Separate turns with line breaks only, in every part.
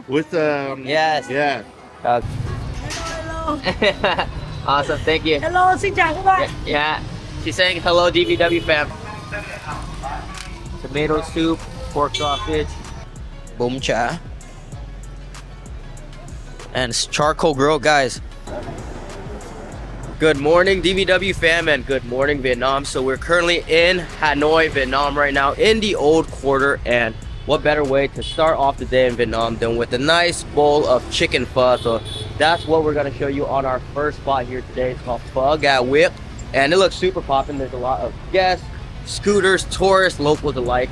with
Yes.
yeah.
Uh, awesome, thank you.
Hello, xin chào các bạn.
Yeah, she's saying hello, DVW fam. Tomato soup, pork sausage, bun cha, and it's charcoal grill, guys. Good morning, DVW fam, and good morning, Vietnam. So we're currently in Hanoi, Vietnam right now, in the old quarter, and what better way to start off the day in Vietnam than with a nice bowl of chicken pho. So that's what we're gonna show you on our first spot here today. It's called Pho Ga Whip, and it looks super poppin'. There's a lot of guests, scooters, tourists, locals alike,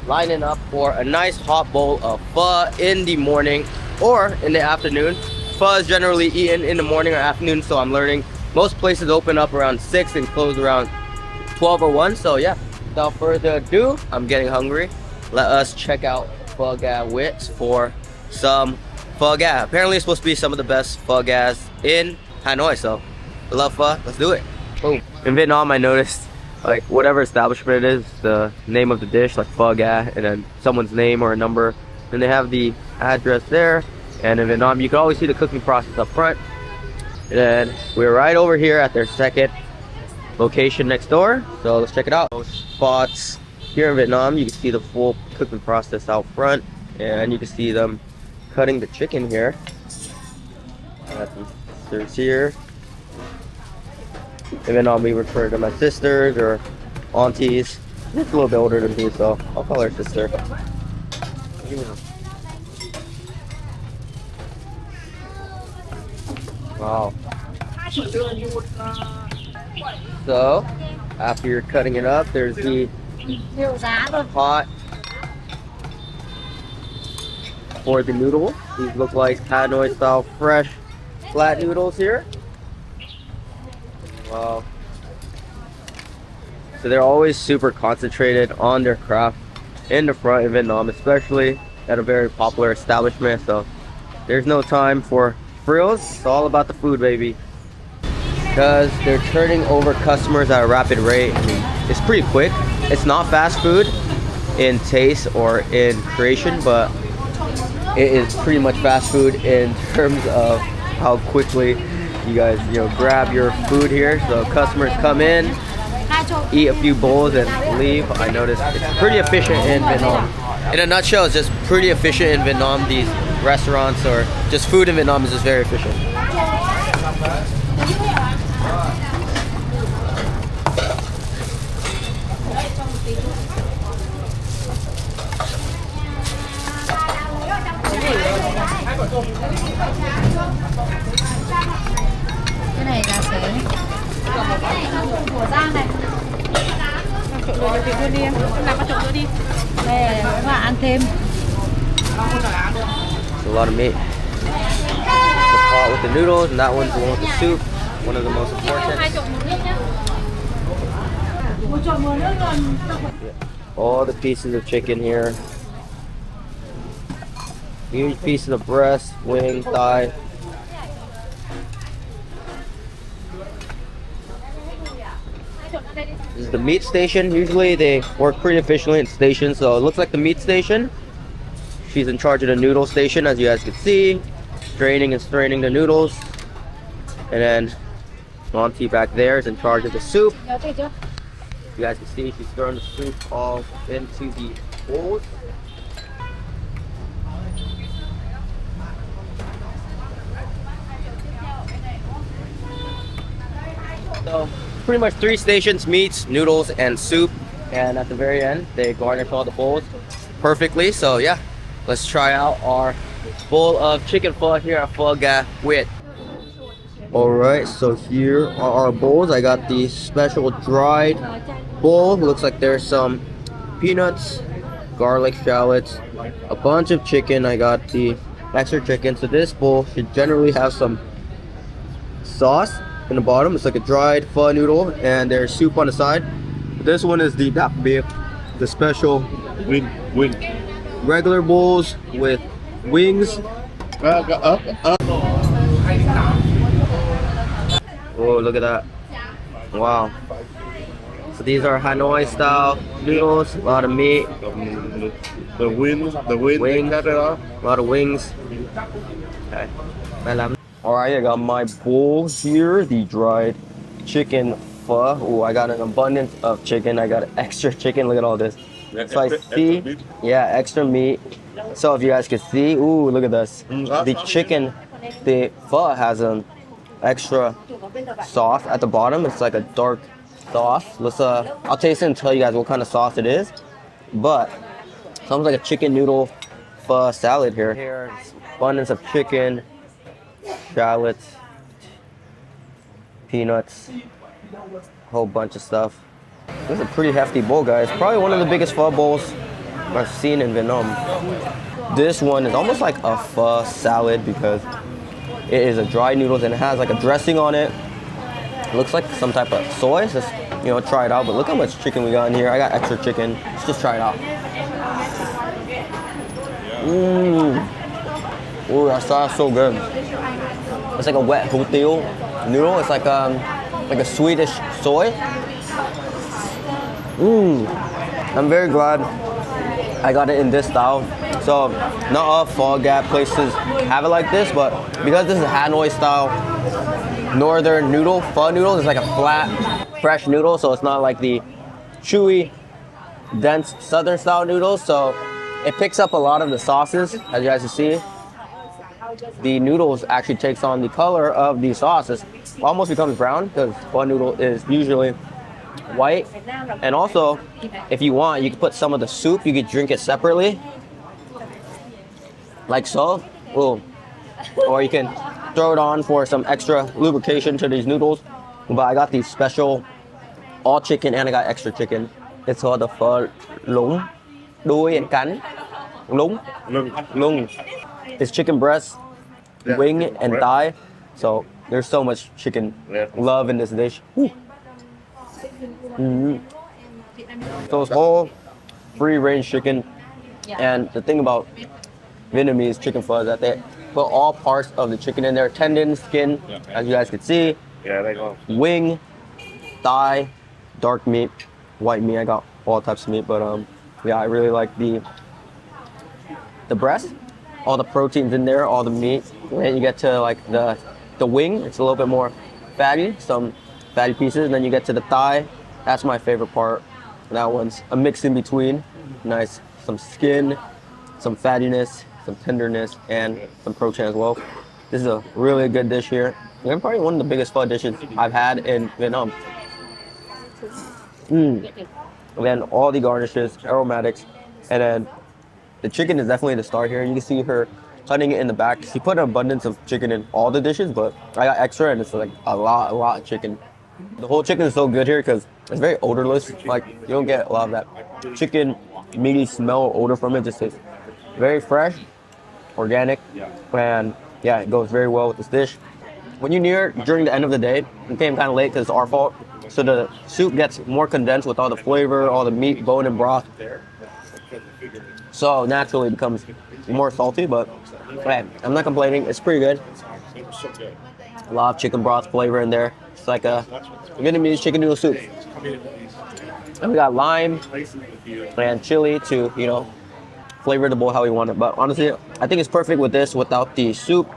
lining up for a nice hot bowl of pho in the morning or in the afternoon. Pho is generally eaten in the morning or afternoon, so I'm learning most places open up around 6 and close around 12 or 1. So yeah, without further ado, I'm getting hungry. Let us check out Pho Ga Whip for some pho ga. Apparently it's supposed to be some of the best pho gas in Hanoi, so I love pho. Let's do it. Boom. In Vietnam, I noticed like whatever establishment it is, the name of the dish, like pho ga, and then someone's name or a number, and they have the address there. And in Vietnam, you can always see the cooking process up front. And we're right over here at their second location next door, so let's check it out. Most spots here in Vietnam, you can see the full cooking process out front, and you can see them cutting the chicken here. Got the sisters here. In Vietnam, we refer to them as sisters or aunties. Just a little bit older than me, so I'll call her sister. Wow. So, after you're cutting it up, there's the pot for the noodle. These look like Hanoi style fresh flat noodles here. Wow. So they're always super concentrated on their craft in the front in Vietnam, especially at a very popular establishment. So there's no time for frills. It's all about the food, baby. Because they're turning over customers at a rapid rate. I mean, it's pretty quick. It's not fast food in taste or in creation, but it is pretty much fast food in terms of how quickly you guys, grab your food here. So customers come in, eat a few bowls and leave. I noticed it's pretty efficient in Vietnam. In a nutshell, it's just pretty efficient in Vietnam. These restaurants or just food in Vietnam is just very efficient.
Cái này là sẽ của Giang này. Trộn đồ cho đưa đi em. Làm trộn đưa đi. Đây các bạn ăn thêm.
It's a lot of meat. The pot with the noodles, and that one's the one with the soup. One of the most important. All the pieces of chicken here. Huge pieces of breast, wing, thigh. This is the meat station. Usually they work pretty efficiently in stations, so it looks like the meat station. She's in charge of the noodle station, as you guys can see, draining and straining the noodles. And then Monty back there is in charge of the soup. You guys can see she's throwing the soup all into the bowls. So pretty much 3 stations: meats, noodles, and soup. And at the very end, they garnish all the bowls perfectly. So yeah, let's try out our bowl of chicken pho here at Pho Ga Whip. Alright, so here are our bowls. I got the special dried bowl. Looks like there's some peanuts, garlic, shallots, a bunch of chicken. I got the extra chicken. So this bowl should generally have some sauce in the bottom. It's like a dried pho noodle, and there's soup on the side. This one is the dap beef, the special
Wing.
regular bowls with wings.
Up.
Oh, look at that. Wow. So These are Hanoi style noodles, a lot of meat,
The wing
Wings.
they cut it off.
a lot of wings. Okay. Alright, I got my bowl here, the dried chicken pho. Oh, I got an abundance of chicken. I got extra chicken. Look at all this. So I see,
meat.
yeah, extra meat. So if you guys can see, ooh, look at this. The chicken, the pho has an extra sauce at the bottom. It's like a dark sauce. Let's I'll taste it and tell you guys what kind of sauce it is. But sounds like a chicken noodle pho salad here. Here, abundance of chicken, shallots, peanuts, a whole bunch of stuff. This is a pretty hefty bowl, guys. Probably one of the biggest pho bowls I've seen in Vietnam. This one is almost like a pho salad because it is a dry noodles and it has like a dressing on it. It looks like some type of soy. Just, you know, try it out. But look how much chicken we got in here. I got extra chicken. Let's just try it out. Ooh, that sauce is so good. It's like a wet hủ tiếu noodle. It's like a Swedish soy. I'm very glad I got it in this style. So not all Pho Gap places have it like this, but because this is Hanoi style northern noodle, pho noodles, it's like a flat, fresh noodle, so it's not like the chewy, dense southern style noodles. So it picks up a lot of the sauces, as you guys can see. The noodles actually takes on the color of the sauces, almost becomes brown because pho noodle is usually white. And also, if you want, you can put some of the soup, you could drink it separately, like so. Ooh. Or you can throw it on for some extra lubrication to these noodles. But I got these special all chicken and I got extra chicken. It's called the pho lung, đuôi and cánh, lung. It's chicken breast, wing and thigh. So there's so much chicken love in this dish. So it's whole free range chicken. And the thing about Vietnamese chicken pho is that they put all parts of the chicken in there: tendon, skin, as you guys can see,
Yeah, they go.
wing, thigh, dark meat, white meat. I got all types of meat, but yeah, I really like the breast, all the proteins in there, all the meat. And then you get to like the wing, it's a little bit more fatty, some fatty pieces, and then you get to the thigh. That's my favorite part. That one's a mix in between. Nice, some skin, some fattiness, some tenderness, and some protein as well. This is a really good dish here. And probably one of the biggest pho dishes I've had in Vietnam. And then all the garnishes, aromatics, and then the chicken is definitely the star here. You can see her cutting it in the back. She put an abundance of chicken in all the dishes, but I got extra, and it's like a lot of chicken. The whole chicken is so good here because it's very odorless. Like, you don't get a lot of that chicken meaty smell or odor from it. Just tastes very fresh, organic, and yeah, it goes very well with this dish. When you're near during the end of the day, it came kind of late because it's our fault. So the soup gets more condensed with all the flavor, all the meat, bone, and broth. So naturally it becomes more salty, but hey, I'm not complaining. It's pretty good. A lot of chicken broth flavor in there. It's like a Vietnamese chicken noodle soup. And we got lime and chili to, you know, flavor the bowl how we want it. But honestly, I think it's perfect with this without the soup.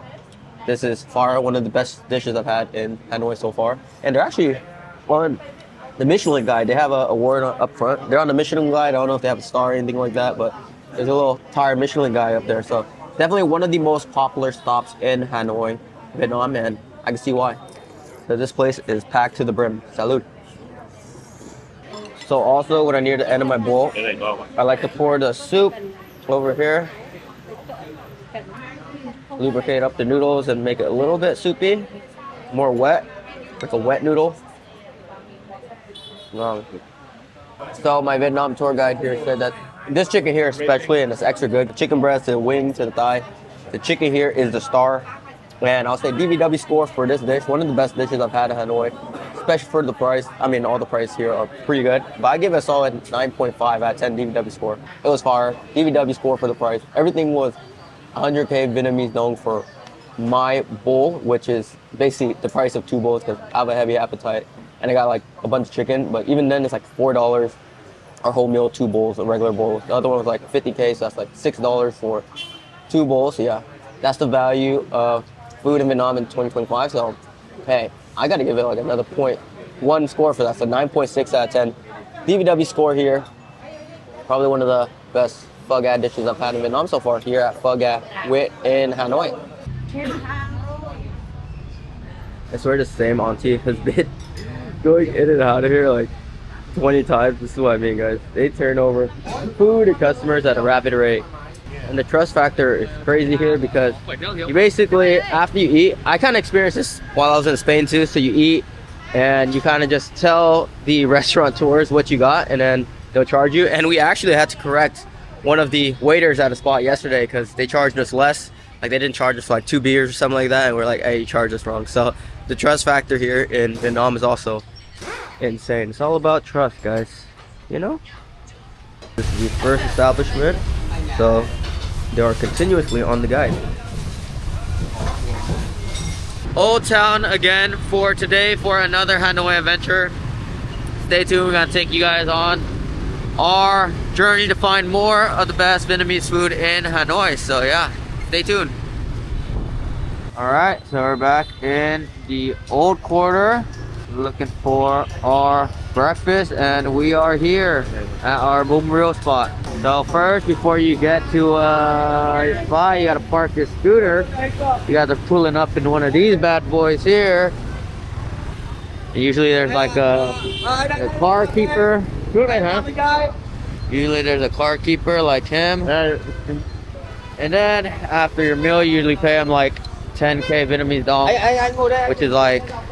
This is far one of the best dishes I've had in Hanoi so far. And they're actually on the Michelin Guide. They have an award up front. They're on the Michelin Guide. I don't know if they have a star or anything like that, but there's a little tire Michelin guy up there. So definitely one of the most popular stops in Hanoi, Vietnam, and I can see why. So this place is packed to the brim. Salud. So also when I near the end of my bowl, I like to pour the soup over here. Lubricate up the noodles and make it a little bit soupy, more wet, like a wet noodle. So my Vietnam tour guide here said that this chicken here especially, and it's extra good, the chicken breast, the wing to the thigh, the chicken here is the star. And I'll say DVW score for this dish, one of the best dishes I've had in Hanoi, especially for the price. I mean, all the price here are pretty good, but I give it a solid 9.5 out of 10 DVW score. It was fire. DVW score for the price. Everything was 100K Vietnamese dong for my bowl, which is basically the price of 2 bowls because I have a heavy appetite. and I got like a bunch of chicken. But even then, it's like $4. Our whole meal, 2 bowls, a regular bowl. The other one was like 50K, so that's like $6 for 2 bowls. So yeah, that's the value of food in Vietnam in 2025. So hey, I gotta give it like another 0.1 score for that. So 9.6 out of 10. DVW score here. Probably one of the best pho gat dishes I've had in Vietnam so far here at Pho Gat Wit in Hanoi. I swear the same auntie has been going in and out of here like 20 times. This is what I mean, guys. They turn over food to customers at a rapid rate. And the trust factor is crazy here because you basically, after you eat, I kind of experienced this while I was in Spain too. So you eat and you kind of just tell the restaurateurs what you got and then they'll charge you. And we actually had to correct one of the waiters at a spot yesterday because they charged us less. Like they didn't charge us for like 2 beers or something like that. And we're like, hey, you charged us wrong. So the trust factor here in Vietnam is also insane. It's all about trust, guys. You know? This is the first establishment. So they are continuously on the guide. Old Town again for today for another Hanoi adventure. Stay tuned, we're gonna take you guys on our journey to find more of the best Vietnamese food in Hanoi. So yeah, stay tuned. Alright, so we're back in the old quarter looking for our breakfast and we are here at our Bum Riêu spot. So first, before you get to your spot, you gotta park your scooter. You guys are pulling up in one of these bad boys here. And usually there's like a car keeper. Usually there's a car keeper like him. And then after your meal, you usually pay him like 10K Vietnamese dong, which is like a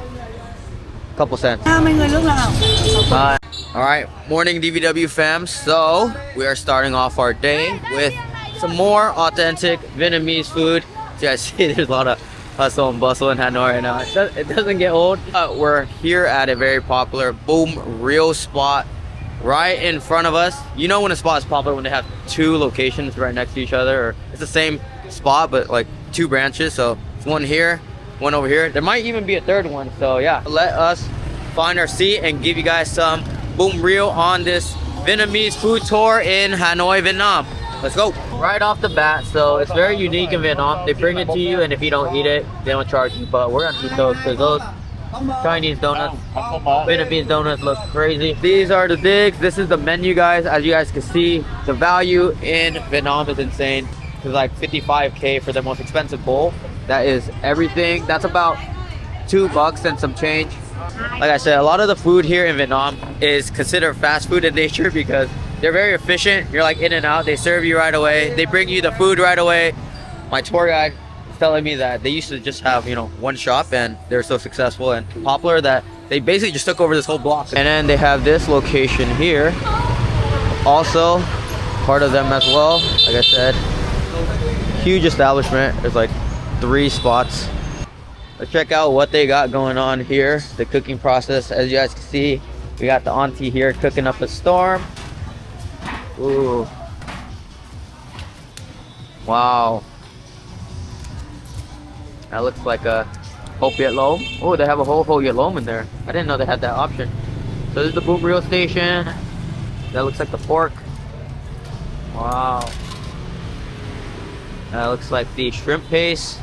couple cents. Alright, morning DVW fam. So we are starting off our day with some more authentic Vietnamese food. So you guys see there's a lot of hustle and bustle in Hanoi right now. It doesn't get old. We're here at a very popular Bum Riêu spot right in front of us. You know when a spot is popular when they have 2 locations right next to each other, or it's the same spot but like 2 branches. So it's one here, one over here. There might even be a 3rd one. So yeah, let us find our seat and give you guys some Bum Riêu on this Vietnamese food tour in Hanoi, Vietnam. Let's go. Right off the bat, so it's very unique in Vietnam. They bring it to you and if you don't eat it, they don't charge you. But we're gonna eat those because those Chinese donuts, Vietnamese donuts look crazy. These are the digs. This is the menu, guys. As you guys can see, the value in Vietnam is insane. It's like 55K for the most expensive bowl. That is everything. That's about $2 and some change. Like I said, a lot of the food here in Vietnam is considered fast food in nature because they're very efficient. You're like in and out. They serve you right away. They bring you the food right away. My tour guide was telling me that they used to just have, you know, one shop and they're so successful and popular that they basically just took over this whole block. And then they have this location here, also part of them as well. Like I said, huge establishment. There's like 3 spots. Let's check out what they got going on here. The cooking process, as you guys can see, we got the auntie here cooking up a storm. Ooh. Wow. That looks like a Ho Piet Lom. Oh, they have a whole Ho Piet Lom in there. I didn't know they had that option. So this is the Bum Riêu station. That looks like the pork. Wow. That looks like the shrimp paste.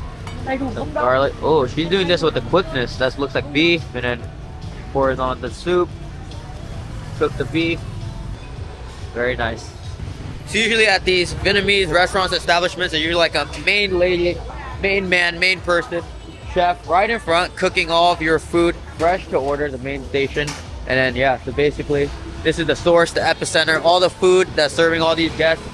Some garlic. Oh, she's doing this with the quickness. That looks like beef, and then pours on the soup. Cook the beef. Very nice. So usually at these Vietnamese restaurants, establishments, there's usually like a main lady, main man, main person, chef right in front, cooking all of your food fresh to order, the main station. And then yeah, so basically this is the source, the epicenter. All the food that's serving all these guests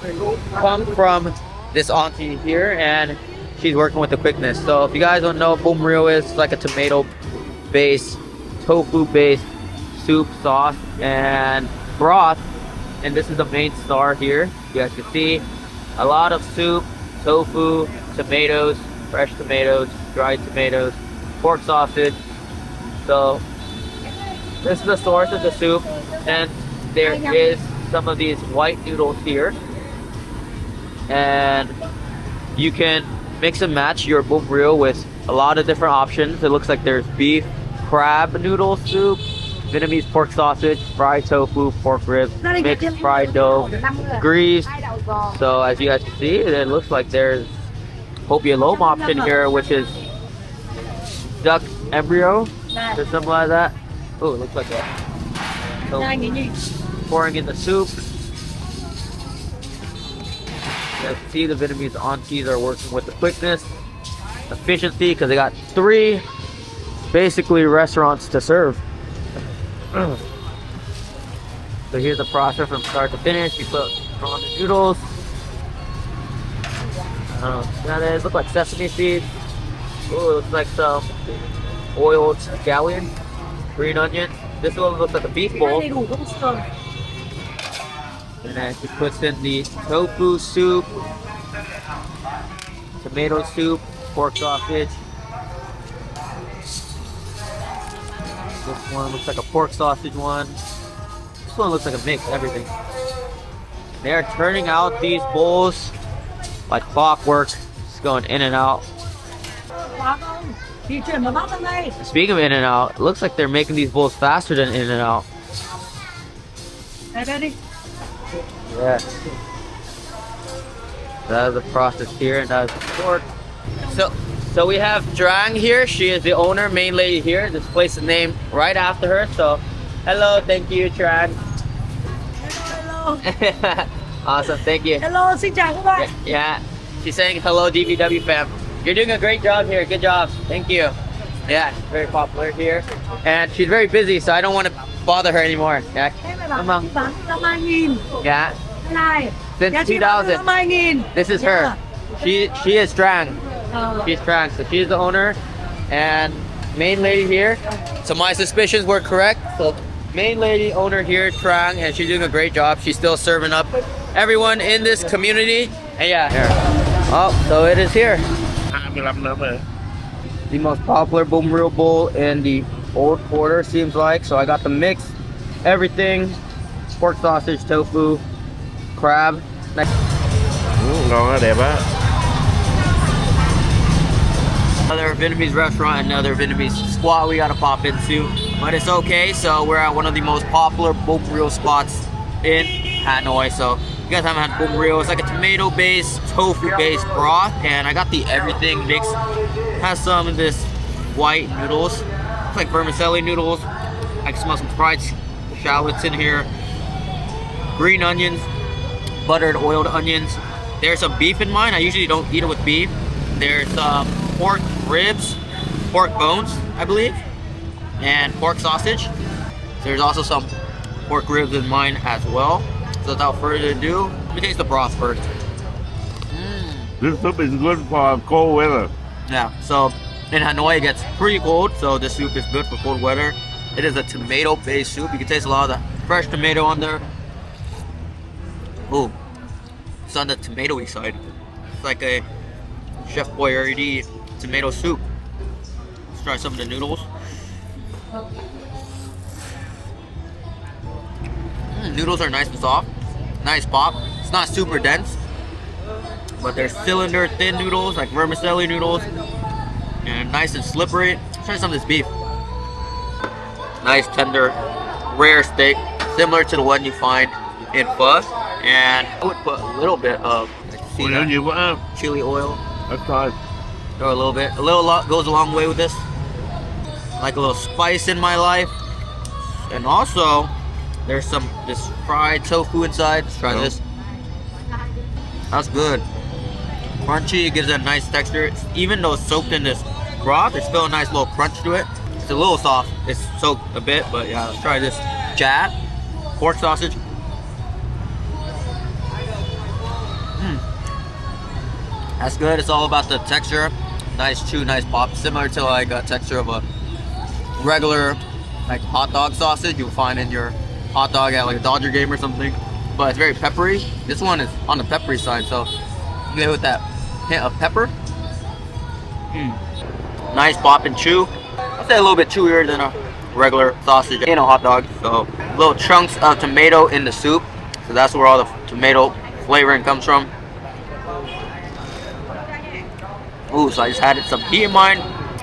come from this auntie here, and she's working with the quickness. So if you guys don't know, Bum Riêu is like a tomato-based, tofu-based soup, sauce, and broth. And this is the main star here. You guys can see a lot of soup, tofu, tomatoes, fresh tomatoes, dried tomatoes, pork sausage. So this is the source of the soup. And there is some of these white noodles here. And you can mix and match your Bum Riêu with a lot of different options. It looks like there's beef, crab noodle soup, Vietnamese pork sausage, fried tofu, pork ribs, mixed fried dough, grease. So as you guys can see, it looks like there's hopia lom option here, which is duck embryo or something like that. Oh, it looks like that. So, pouring in the soup. You guys can see the Vietnamese aunties are working with the quickness, efficiency, because they got 3 basically restaurants to serve. So here's the process from start to finish. You put on the noodles. That is, look like sesame seeds. Oh, it looks like some oiled scallion, green onion. This one looks like a beef bowl. And then she puts in the tofu soup, tomato soup, pork sausage. This one looks like a pork sausage one. This one looks like a mix, everything. They're turning out these bowls like clockwork, just going in and out. Speaking of in and out, it looks like they're making these bowls faster than in and out. Yeah. That is the process here, and that is the short. So we have Trang here. She is the owner, main lady here. This place is named right after her. So, hello, thank you, Trang.
Hello.
Awesome, thank you.
Hello, xin chào các bạn.
Yeah, she's saying hello, DVW fam. You're doing a great job here. Good job. Thank you. Yeah, very popular here, and she's very busy, so I don't want to bother her anymore. Yeah. Yeah. Since 2000. This is her. She is Trang. She's Trang, so she's the owner and main lady here. So my suspicions were correct. So main lady owner here, Trang, and she's doing a great job. She's still serving up everyone in this community. And yeah, here. Oh, so it is here. The most popular bum riêu bowl in the old quarter, seems like. So I got the mix, everything, pork sausage, tofu, crab.
Ngon á, đẹp á.
Another Vietnamese restaurant, another Vietnamese spot we gotta pop into, but it's okay. So we're at one of the most popular bum riêu spots in Hanoi. So you guys haven't had bum riêu. It's like a tomato-based, tofu-based broth, and I got the everything mix. Has some of this white noodles. It's like vermicelli noodles. I can smell some fried shallots in here. Green onions, buttered oiled onions. There's some beef in mine. I usually don't eat it with beef. There's pork ribs, pork bones, I believe, and pork sausage. There's also some pork ribs in mine as well. So without further ado, let me taste the broth first.
This soup is good for cold weather.
Yeah, so in Hanoi it gets pretty cold, so this soup is good for cold weather. It is a tomato-based soup. You can taste a lot of the fresh tomato on there. Ooh, it's on the tomatoey side. It's like a Chef Boyardee tomato soup. Let's try some of the noodles. Noodles are nice and soft. Nice pop. It's not super dense, but they're cylinder thin noodles, like vermicelli noodles. And nice and slippery. Let's try some of this beef. Nice, tender, rare steak. Similar to the one you find in pho. And I would put a little bit of chili oil.
That's fine.
Throw a little bit. A little lot goes a long way with this. Like a little spice in my life. And also, there's this fried tofu inside. Let's try this. That's good. Crunchy, it gives it a nice texture. Even though it's soaked in this broth, there's still a nice little crunch to it. It's a little soft. It's soaked a bit, but yeah, let's try this. Chat, pork sausage. That's good. It's all about the texture. Nice chew, nice pop. Similar to like a texture of a regular like hot dog sausage you'll find in your hot dog at like a Dodger game or something. But it's very peppery. This one is on the peppery side, so you get it with that hint of pepper. Nice pop and chew. I'd say a little bit chewier than a regular sausage in a hot dog. So little chunks of tomato in the soup. So that's where all the tomato flavoring comes from. Ooh, so I just added some heat in mine.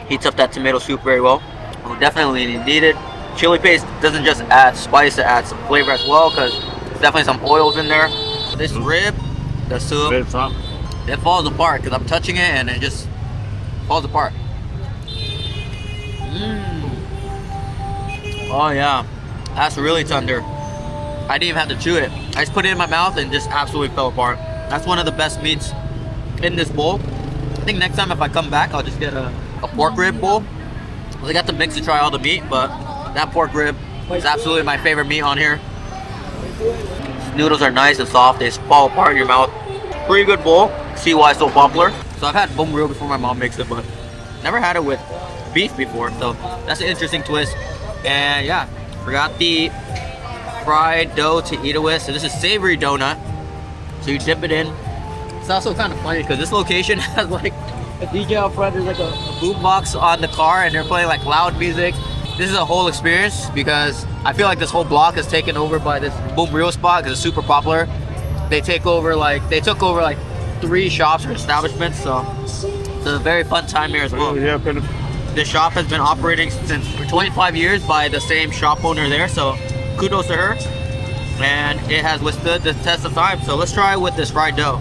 Heats up that tomato soup very well. Oh, definitely needed. chili paste doesn't just add spice, it adds some flavor as well because there's definitely some oils in there. This rib, the soup,
It's up.
it falls apart because I'm touching it and it just falls apart. Oh yeah, that's really tender. I didn't even have to chew it. I just put it in my mouth and just absolutely fell apart. That's one of the best meats in this bowl. I think next time if I come back, I'll just get a pork rib bowl. I got the mix to try all the meat, but that pork rib is absolutely my favorite meat on here. These noodles are nice and soft. They just fall apart in your mouth. Pretty good bowl. See why it's so popular. So I've had bum riêu before my mom makes it, but never had it with beef before. So that's an interesting twist. And yeah, forgot the fried dough to eat it with. So this is savory donut. So you dip it in. It's also kind of funny because this location has like a DJ out front. There's like a boombox on the car and they're playing like loud music. This is a whole experience because I feel like this whole block is taken over by this bum riêu spot because it's super popular. They took over like 3 shops or establishments. So it's a very fun time here as well. This shop has been operating since for 25 years by the same shop owner there. So kudos to her. And it has withstood the test of time. So let's try it with this fried dough.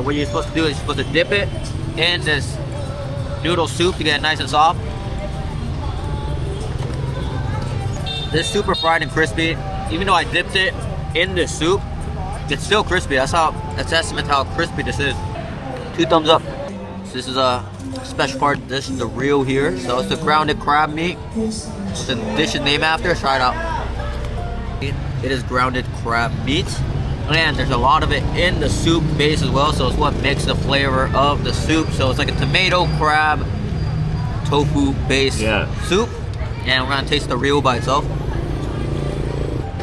What you're supposed to do is you're supposed to dip it in this noodle soup to get it nice and soft. This is super fried and crispy. Even though I dipped it in the soup, it's still crispy. That's a testament to how crispy this is. 2 thumbs up. So this is a special part of this, the riêu here. So it's the grounded crab meat. What the dish is named after. Try it out. It is grounded crab meat. And there's a lot of it in the soup base as well. So it's what makes the flavor of the soup. So it's like a tomato, crab, tofu based soup. And we're gonna taste the riêu by itself.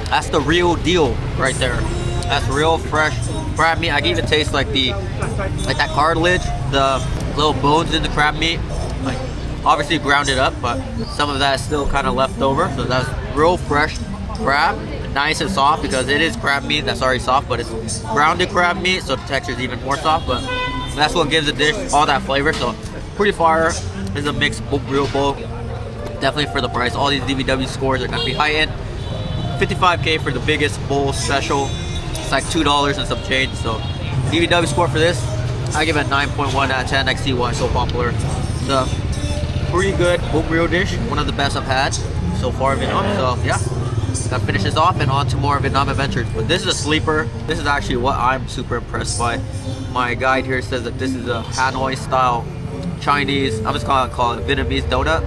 That's the real deal right there. That's real fresh crab meat. I can even taste like that cartilage, the little bones in the crab meat. Like obviously grounded up, but some of that is still kind of left over. So that's real fresh crab, nice and soft because it is crab meat that's already soft, but it's grounded crab meat, so the texture is even more soft. But that's what gives the dish all that flavor. So pretty fire. This is a mixed riêu bowl. Definitely for the price. All these DVW scores are gonna be high end. 55K for the biggest bowl special. It's like $2 and some change. So DVW score for this, I give it 9.1 out of 10. I see why it's so popular. It's a pretty good bum riêu dish. One of the best I've had so far in Vietnam. So yeah, gotta finish this off and on to more Vietnam adventures. But this is a sleeper. This is actually what I'm super impressed by. My guide here says that this is a Hanoi style Chinese, I'm just gonna call it Vietnamese donut,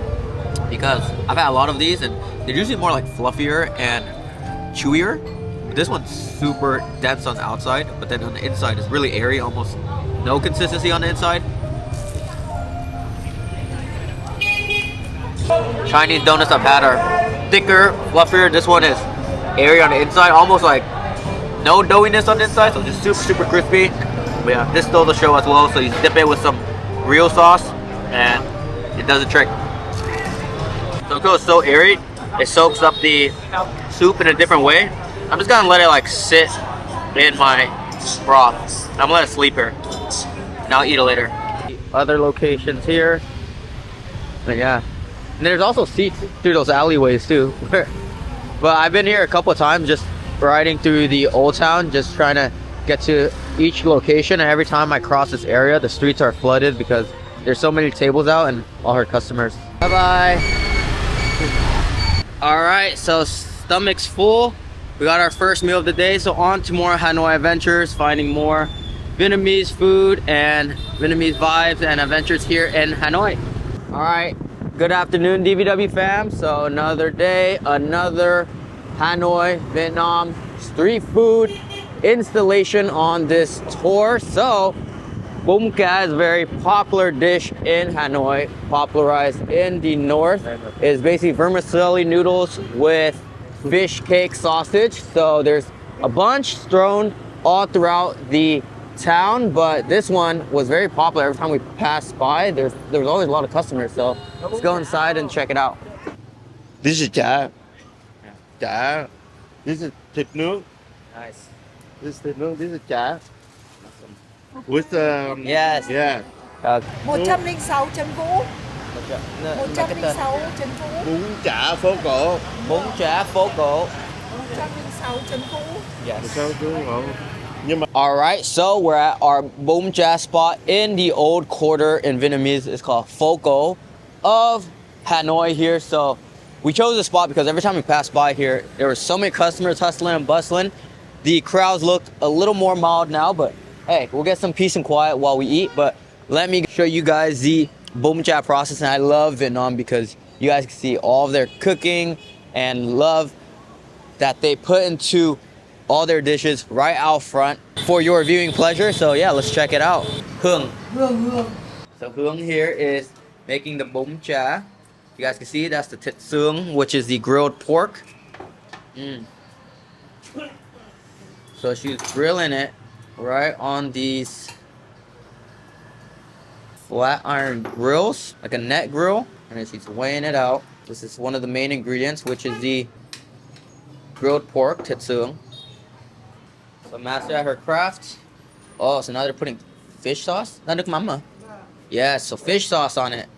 because I've had a lot of these and they're usually more like fluffier and chewier. This one's super dense on the outside, but then on the inside it's really airy, almost no consistency on the inside. Chinese donuts I've had are thicker, fluffier. This one is airy on the inside, almost like no doughiness on the inside, so just super crispy. But yeah, this stole the show as well. So you dip it with some riêu sauce and it does the trick. So because it's so airy, it soaks up the soup in a different way. I'm just gonna let it like sit in my broth. I'm gonna let it sleep here and I'll eat it later. Other locations here, but yeah, and there's also seats through those alleyways too. But I've been here a couple of times just riding through the old town, just trying to get to each location, and every time I cross this area the streets are flooded because there's so many tables out and all her customers. Bye bye. All right, so stomach's full. We got our first meal of the day, so on to more Hanoi adventures, finding more Vietnamese food and Vietnamese vibes and adventures here in Hanoi. All right, good afternoon DVW fam. So another day, another Hanoi, Vietnam street food installation on this tour. So Bun Cha is a very popular dish in Hanoi, popularized in the north. It's basically vermicelli noodles with fish cake sausage. So there's a bunch thrown all throughout the town, but this one was very popular. Every time we passed by, there was always a lot of customers. So let's go inside and check it out.
This is chả. Chả. This is thịt nướng.
Nice.
This is thịt nướng. This is chả. With
Yes.
yeah.
106.Vũ.
Dạ.
Một trăm linh sáu Trần Phú.
Bún chả phố cổ.
Bún chả phố cổ.
106 Trần Phú.
Yes.
Sao chứ ngộ. Nhưng mà
Alright, so we're at our Bún Cha spot in the old quarter. In Vietnamese, it's called Phố cổ of Hanoi here. So we chose this spot because every time we passed by here, there were so many customers hustling and bustling. The crowds looked a little more mild now, but hey, we'll get some peace and quiet while we eat. But let me show you guys the Bún Cha process. And I love Vietnam because you guys can see all of their cooking and love that they put into all their dishes right out front for your viewing pleasure. So yeah, let's check it out. Hương. So Hương here is making the Bún Cha. You guys can see that's the thịt xương, which is the grilled pork. So she's grilling it right on these flat iron grills, like a net grill, and then she's weighing it out. This is one of the main ingredients, which is the grilled pork, thịt xương. So master at her craft. Oh, so now they're putting fish sauce? Nước mắm à? Yeah, so fish sauce on it.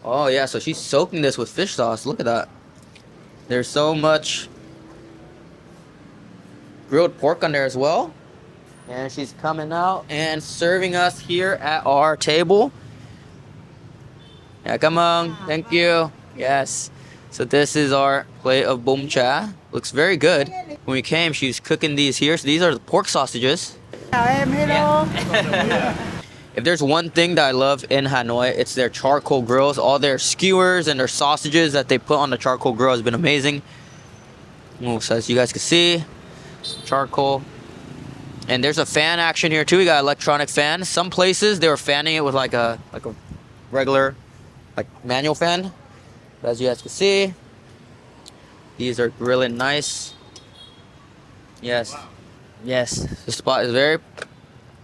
Oh yeah, so she's soaking this with fish sauce. Look at that. There's so much grilled pork on there as well. And she's coming out and serving us here at our table. Yeah, come on. Thank you. Yes. So this is our plate of Bún Cha. Looks very good. When we came, she was cooking these here. So these are the pork sausages. If there's one thing that I love in Hanoi, it's their charcoal grills. All their skewers and their sausages that they put on the charcoal grill has been amazing. Oh, so as you guys can see, charcoal. And there's a fan action here too. We got electronic fan. Some places they were fanning it with like a regular manual fan. But as you guys can see, these are grilling nice. Yes. Yes. The spot is very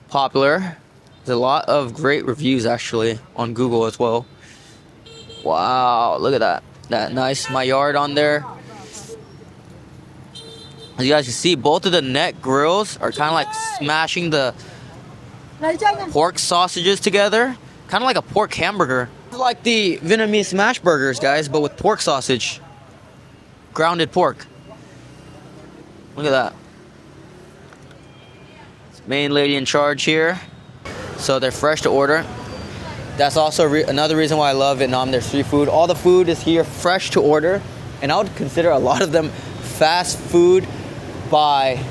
popular. There's a lot of great reviews actually on Google as well. Wow, look at that. That nice Maillard on there. As you guys can see, both of the net grills are kind of like smashing the pork sausages together. Kind of like a pork hamburger. It's like the Vietnamese smash burgers, guys, but with pork sausage. Grounded pork. Look at that. Main lady in charge here. So they're fresh to order. That's also another reason why I love Vietnam. Their street food. All the food is here fresh to order. And I would consider a lot of them fast food by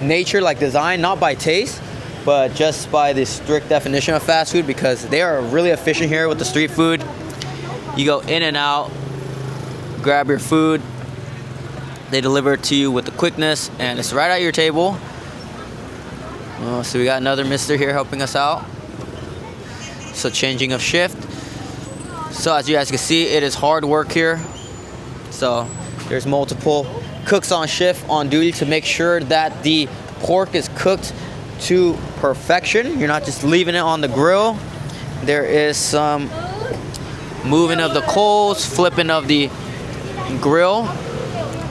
nature, like design, not by taste, but just by the strict definition of fast food, because they are really efficient here with the street food. You go in and out, grab your food, they deliver it to you with the quickness, and it's right at your table. Oh, so we got another mister here helping us out. So changing of shift. So as you guys can see, it is hard work here. So there's multiple cooks on shift on duty to make sure that the pork is cooked to perfection. You're not just leaving it on the grill. There is some moving of the coals, flipping of the grill.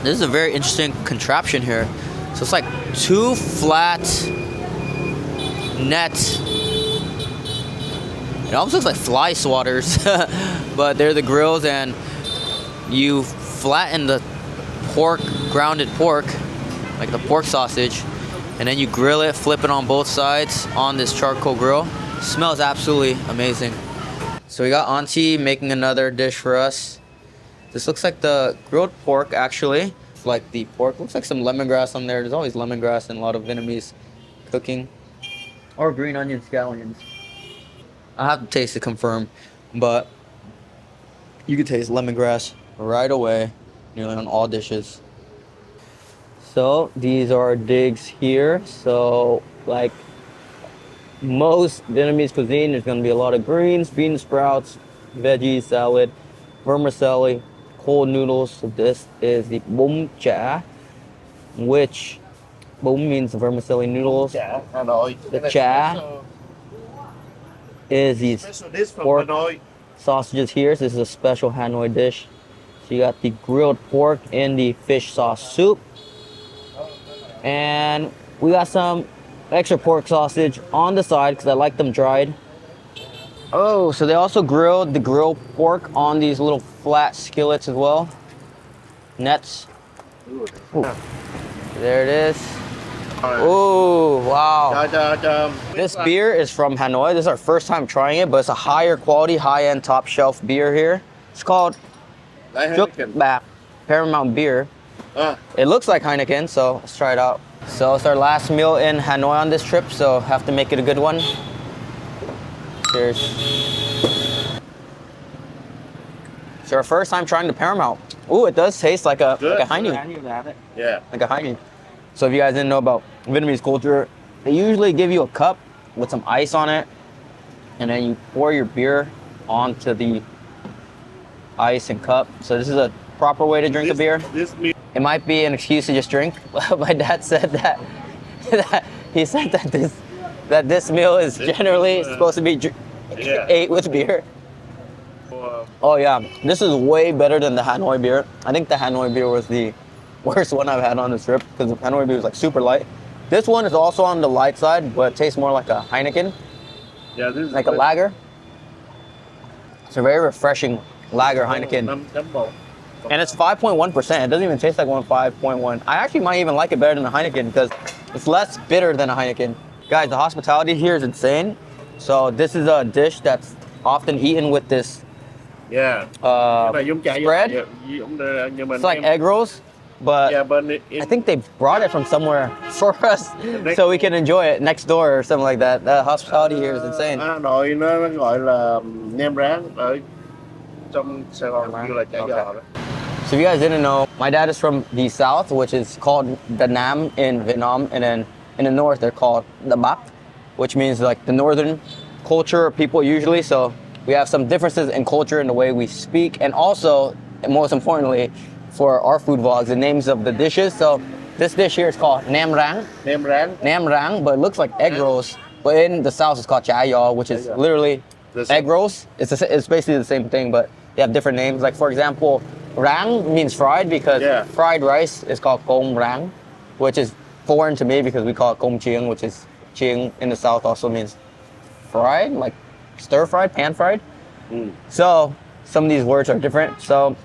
This is a very interesting contraption here. So it's like two flat nets. It almost looks like fly swatters, but they're the grills, and you flatten the pork, grounded pork, like the pork sausage, and then you grill it, flip it on both sides on this charcoal grill. Smells absolutely amazing. So we got Auntie making another dish for us. This looks like the grilled pork, actually. Like the pork, looks like some lemongrass on there. There's always lemongrass in a lot of Vietnamese cooking. Or green onion scallions. I have to taste to confirm, but you can taste lemongrass right away, nearly on all dishes. So these are digs here. So like most Vietnamese cuisine, there's gonna be a lot of greens, bean sprouts, veggies, salad, vermicelli, cold noodles. So this is the Bún Cha, which bún means vermicelli noodles.
chả Hanoi.
The cha is these
Special dish from
pork
Hanoi.
sausages here. So this is a special Hanoi dish. So you got the grilled pork in the fish sauce soup. And we got some extra pork sausage on the side because I like them dried. Oh, so they also grilled the grilled pork on these little flat skillets as well. Nets. Ooh. There it is. Oh, wow. This beer is from Hanoi. This is our first time trying it, but it's a higher quality, high-end, top shelf beer here. It's called Bak Paramount Beer. It looks like Heineken, so let's try it out. So it's our last meal in Hanoi on this trip, so have to make it a good one. Cheers. It's our first time trying the Paramount. Ooh, it does taste like a Heineken.
Yeah.
Like a Heineken. So if you guys didn't know about Vietnamese culture, they usually give you a cup with some ice on it, and then you pour your beer onto the ice and cup. So this is a proper way to drink a beer. It might be an excuse to just drink. My dad said that, he said that this meal is generally supposed to be ate with beer. Oh yeah, this is way better than the Hanoi beer. I think the Hanoi beer was the worst one I've had on this trip because the Hanoi beer was like super light. This one is also on the light side, but it tastes more like a Heineken.
Yeah, this is
like a lager. It's a very refreshing lager Heineken. And it's 5.1%. It doesn't even taste like 5.1. I actually might even like it better than a Heineken because it's less bitter than a Heineken. Guys, the hospitality here is insane. So this is a dish that's often eaten with this spread. It's like egg rolls, but I think they brought it from somewhere for us so we can enjoy it next door or something like that. The hospitality here is insane.
Hanoi nó gọi là nem rán ở trong Sài Gòn như là chả giò đó.
So if you guys didn't know, my dad is from the south, which is called the Nam in Vietnam, and then in the north they're called the Bắc, which means like the northern culture people usually. So we have some differences in culture in the way we speak, and also, and most importantly, for our food vlogs, the names of the dishes. So this dish here is called Nam Rang. Nam Rang, but it looks like egg rolls. But in the south it's called Chả Giò, which is literally egg rolls. It's basically the same thing, but they have different names. Like for example, Rang means fried because fried rice is called Cơm Rang, which is foreign to me because we call it Cơm Chiêng, which is Chiêng in the south also means fried, like stir-fried, pan-fried. So some of these words are different. So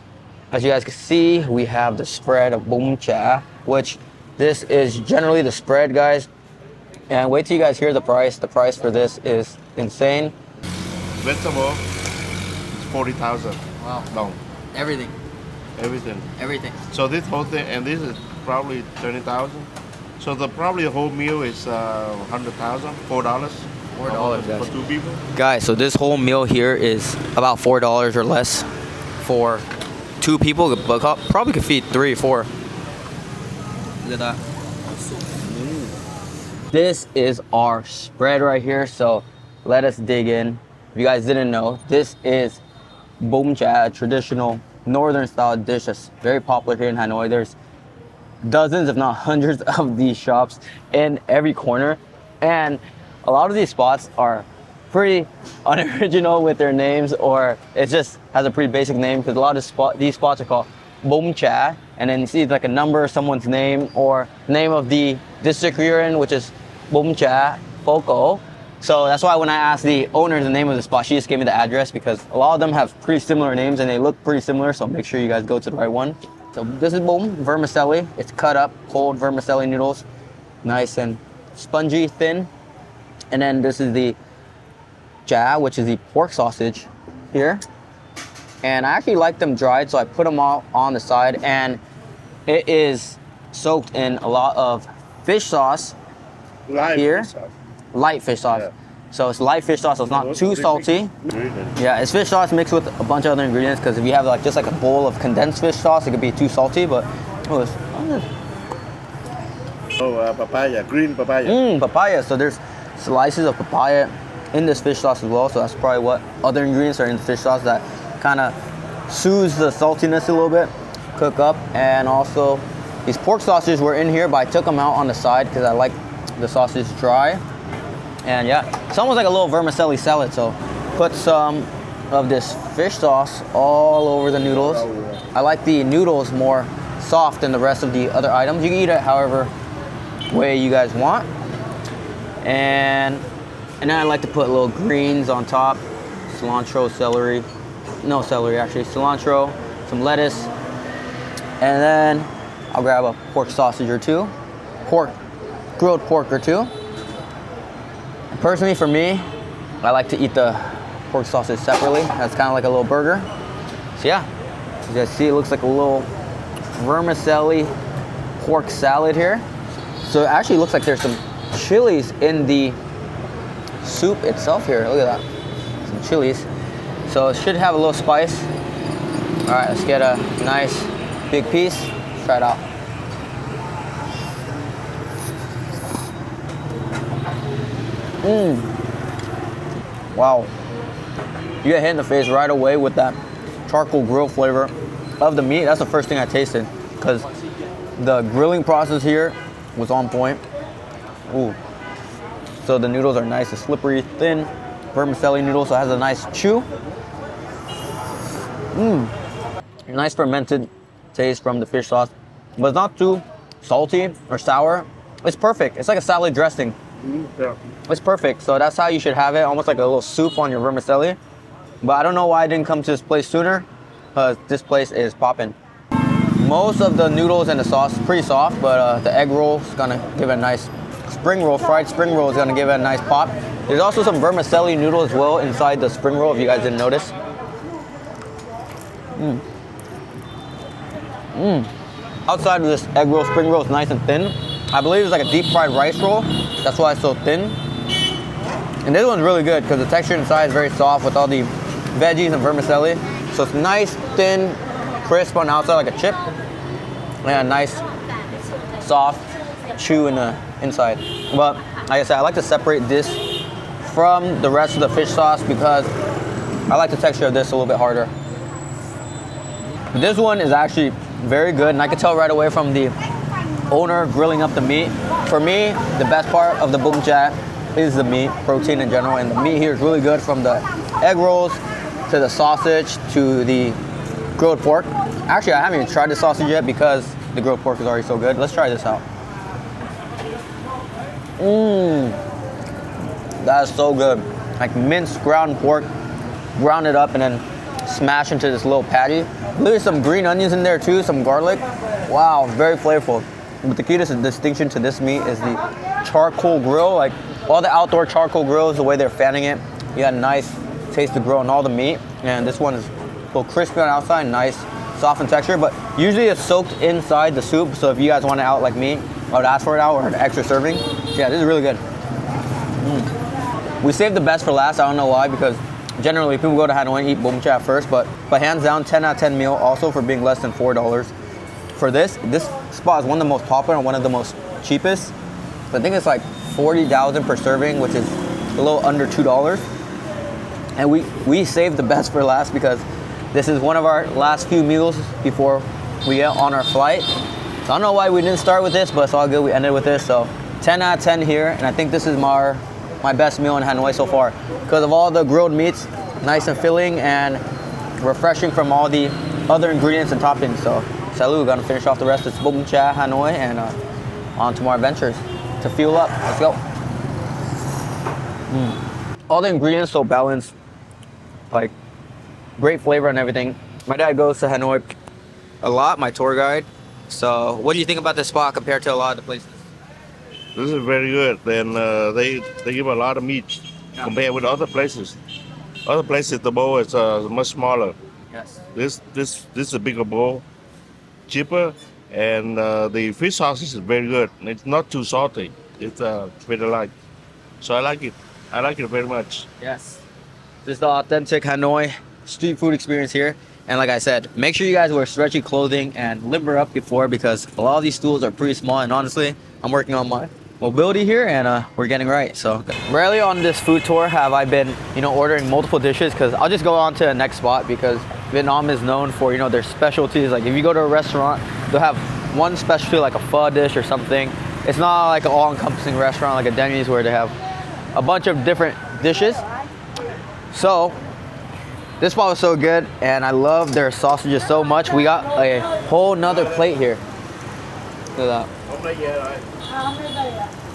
as you guys can see, we have the spread of Bun Cha, which this is generally the spread, guys. And wait till you guys hear the price. The price for this is insane.
Vegetable, it's 40,000.
Wow.
Dong.
Everything.
So this whole thing, and this is probably 30,000. So probably the whole meal is 100,000, $4.
$4, guys.
For two people.
Guys, so this whole meal here is about $4 or less for two people, but probably could feed 3 or 4. Look at that. This is our spread right here, so let us dig in. If you guys didn't know, this is Bun Cha, a traditional northern style dish that's very popular here in Hanoi. There's dozens, if not hundreds, of these shops in every corner, and a lot of these spots are pretty unoriginal with their names, or it just has a pretty basic name because a lot of these spots are called Bun Cha, and then you see like a number, someone's name, or name of the district you're in, which is Bun Cha Foco. So that's why when I asked the owner the name of the spot, she just gave me the address because a lot of them have pretty similar names and they look pretty similar, so make sure you guys go to the right one. So this is bum vermicelli. It's cut up, cold vermicelli noodles, nice and spongy, thin. And then this is the cha, which is the pork sausage here. And I actually like them dried, so I put them all on the side, and it is soaked in a lot of fish sauce here. Light fish sauce. Yeah. So it's light fish sauce, so it's not too salty. Yeah, it's fish sauce mixed with a bunch of other ingredients, because if you have like just like a bowl of condensed fish sauce, it could be too salty, but
papaya, green papaya.
Papaya. So there's slices of papaya in this fish sauce as well, so that's probably what other ingredients are in the fish sauce that kind of soothes the saltiness a little bit, cook up. And also these pork sausages were in here, but I took them out on the side because I like the sausage dry. And yeah, it's almost like a little vermicelli salad. So put some of this fish sauce all over the noodles. I like the noodles more soft than the rest of the other items. You can eat it however way you guys want. And then I like to put little greens on top. cilantro, celery. No celery, actually. Cilantro, some lettuce. And then I'll grab a pork sausage or two. Grilled pork or two. Personally, for me, I like to eat the pork sausage separately. That's kind of like a little burger. So yeah, you guys see it looks like a little vermicelli pork salad here. So it actually looks like there's some chilies in the soup itself here. Look at that, some chilies. So it should have a little spice. All right, let's get a nice big piece. Let's try it out. Wow. You get hit in the face right away with that charcoal grill flavor of the meat. That's the first thing I tasted because the grilling process here was on point. Ooh. So the noodles are nice and slippery, thin vermicelli noodles, so it has a nice chew. Nice fermented taste from the fish sauce, but it's not too salty or sour. It's perfect. It's like a salad dressing.
Yeah.
It's perfect. So that's how you should have it, almost like a little soup on your vermicelli. But I don't know why I didn't come to this place sooner, because this place is popping. Most of the noodles and the sauce is pretty soft, but the egg roll is gonna give it a nice spring roll. Fried spring roll is gonna give it a nice pop. There's also some vermicelli noodle as well inside the spring roll, if you guys didn't notice. Outside of this egg roll, spring roll is nice and thin. I believe it's like a deep fried rice roll. That's why it's so thin. And this one's really good because the texture inside is very soft with all the veggies and vermicelli. So it's nice, thin, crisp on the outside like a chip. And a nice, soft chew in the inside. But like I said, I like to separate this from the rest of the fish sauce because I like the texture of this a little bit harder. But this one is actually very good, and I can tell right away from the owner grilling up the meat. For me, the best part of the bun cha is the meat, protein in general, and the meat here is really good from the egg rolls to the sausage to the grilled pork. Actually, I haven't even tried the sausage yet because the grilled pork is already so good. Let's try this out. That is so good. Like minced ground pork, ground it up and then smash into this little patty. There's some green onions in there too, some garlic. Wow, very flavorful. But the key to distinction to this meat is the charcoal grill. Like all the outdoor charcoal grills, the way they're fanning it, you got a nice taste of grill on all the meat. And this one is a little crispy on the outside, nice, soft in texture. But usually it's soaked inside the soup. So if you guys want it out like me, I would ask for it out or an extra serving. Yeah, this is really good. We saved the best for last. I don't know why, because generally people go to Hanoi and eat bun cha first, but hands down 10 out of 10 meal also for being less than $4. For this spot is one of the most popular and one of the most cheapest. I think it's like 40,000 per serving, which is a little under $2. And we saved the best for last because this is one of our last few meals before we get on our flight. So I don't know why we didn't start with this, but it's all good. We ended with this. So 10 out of 10 here, and I think this is my best meal in Hanoi so far because of all the grilled meats, nice and filling and refreshing from all the other ingredients and toppings. So salut, we're gonna finish off the rest of this bun cha Hanoi and on to more adventures to fuel up. Let's go. All the ingredients so balanced, like great flavor and everything. My dad goes to Hanoi a lot, my tour guide. So what do you think about this spot compared to a lot of the places?
This is very good. Then they give a lot of meat compared with other places. Other places the bowl is much smaller.
Yes.
This is a bigger bowl, cheaper, and the fish sauce is very good. It's not too salty. It's pretty light. So I like it. I like it very much.
Yes. This is the authentic Hanoi street food experience here. And like I said, make sure you guys wear stretchy clothing and limber up before because a lot of these stools are pretty small. And honestly, I'm working on my mobility here and we're getting right. So rarely on this food tour have I been, ordering multiple dishes because I'll just go on to the next spot because Vietnam is known for, their specialties. Like if you go to a restaurant, they'll have one specialty like a pho dish or something. It's not like an all-encompassing restaurant like a Denny's where they have a bunch of different dishes. So this spot was so good and I love their sausages so much. We got a whole nother plate here. Look at that.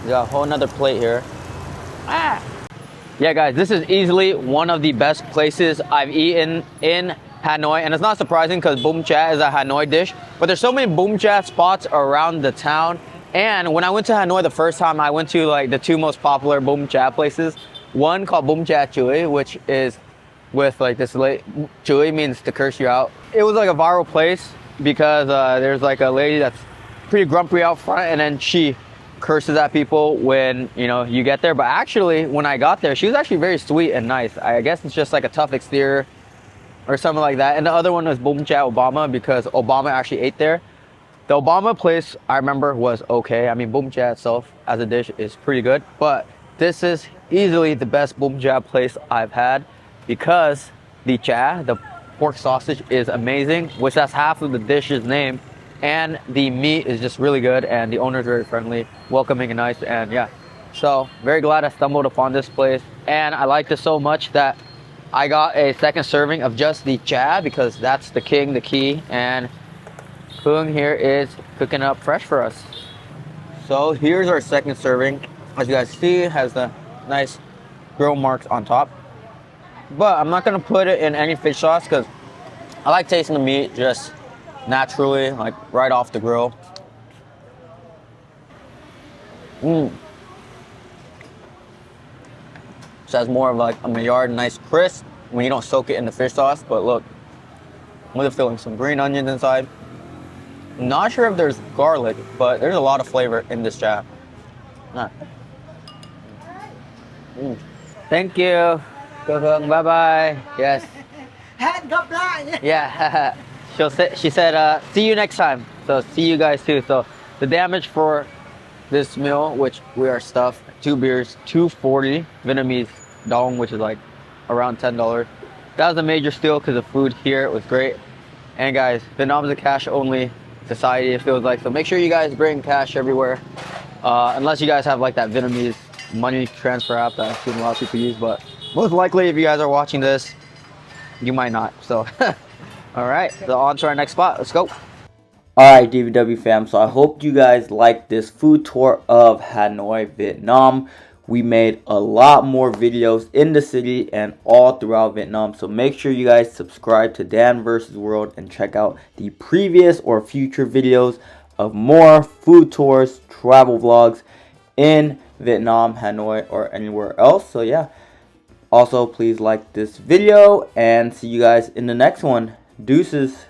We got a whole nother plate here. Yeah, guys, this is easily one of the best places I've eaten in Hanoi, and it's not surprising because Bun Cha is a Hanoi dish, but there's so many Bun Cha spots around the town. And when I went to Hanoi the first time, I went to like the two most popular Bun Cha places. One called Bun Cha Chui, which is with like this Chui means to curse you out. It was like a viral place because there's like a lady that's pretty grumpy out front, and then she curses at people when, you know, you get there. But actually, when I got there, she was actually very sweet and nice. I guess it's just like a tough exterior or something like that. And the other one was Bun Cha Obama because Obama actually ate there. The Obama place I remember was okay. I mean, Bun Cha itself as a dish is pretty good, but this is easily the best Bun Cha place I've had because the cha, the pork sausage, is amazing, which that's half of the dish's name. And the meat is just really good, and the owner's very friendly, welcoming, and nice. And yeah, so very glad I stumbled upon this place, and I liked it so much that I got a second serving of just the cha because that's the king, the key. And Kung here is cooking up fresh for us. So here's our second serving. As you guys see, it has the nice grill marks on top, but I'm not gonna put it in any fish sauce because I like tasting the meat just naturally, like right off the grill. So it has more of like a Maillard, nice crisp when you don't soak it in the fish sauce. But look, with the filling, some green onions inside. Not sure if there's garlic, but there's a lot of flavor in this cha. Thank you. Bye bye. Yes. Yeah. She said, see you next time. So see you guys too. So the damage for this meal, which we are stuffed, 2 beers, $2.40 Vietnamese dong, which is like around $10. That was a major steal because the food here was great. And guys, Vietnam is a cash only society, it feels like. So make sure you guys bring cash everywhere. Unless you guys have like that Vietnamese money transfer app that I've seen a lot of people use. But most likely if you guys are watching this, you might not. So all right, so on to our next spot. Let's go. All right, DVW fam. So I hope you guys liked this food tour of Hanoi, Vietnam. We made a lot more videos in the city and all throughout Vietnam. So make sure you guys subscribe to Dan vs. World and check out the previous or future videos of more food tours, travel vlogs in Vietnam, Hanoi, or anywhere else. So yeah. Also, please like this video and see you guys in the next one. Deuces.